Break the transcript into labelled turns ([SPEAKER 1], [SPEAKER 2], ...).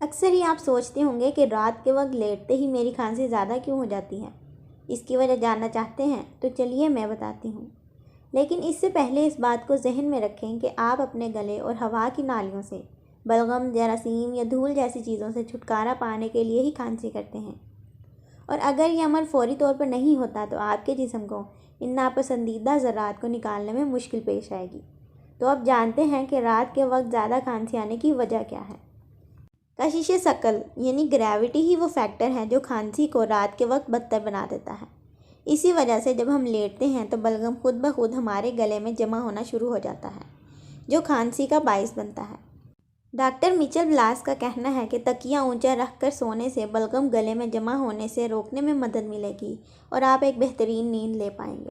[SPEAKER 1] अक्सर ही आप सोचते होंगे कि रात के वक्त लेटते ही मेरी खांसी ज़्यादा क्यों हो जाती है। इसकी वजह जानना चाहते हैं तो चलिए मैं बताती हूँ। लेकिन इससे पहले इस बात को जहन में रखें कि आप अपने गले और हवा की नालियों से बलगम, जरासीम या धूल जैसी चीज़ों से छुटकारा पाने के लिए ही खांसी करते हैं। और अगर ये अमल फौरी तौर पर नहीं होता तो आपके जिस्म को इन नापसंदीदा ज़रात को निकालने में मुश्किल पेश आएगी। तो अब जानते हैं कि रात के वक्त ज़्यादा खांसी आने की वजह क्या है। कशिश शकल यानी ग्रेविटी ही वो फैक्टर है जो खांसी को रात के वक्त बदतर बना देता है। इसी वजह से जब हम लेटते हैं तो बलगम खुद ब खुद हमारे गले में जमा होना शुरू हो जाता है, जो खांसी का बायस बनता है। डॉक्टर मिचेल ब्लास का कहना है कि तकिया ऊंचा रखकर सोने से बलगम गले में जमा होने से रोकने में मदद मिलेगी और आप एक बेहतरीन नींद ले पाएंगे।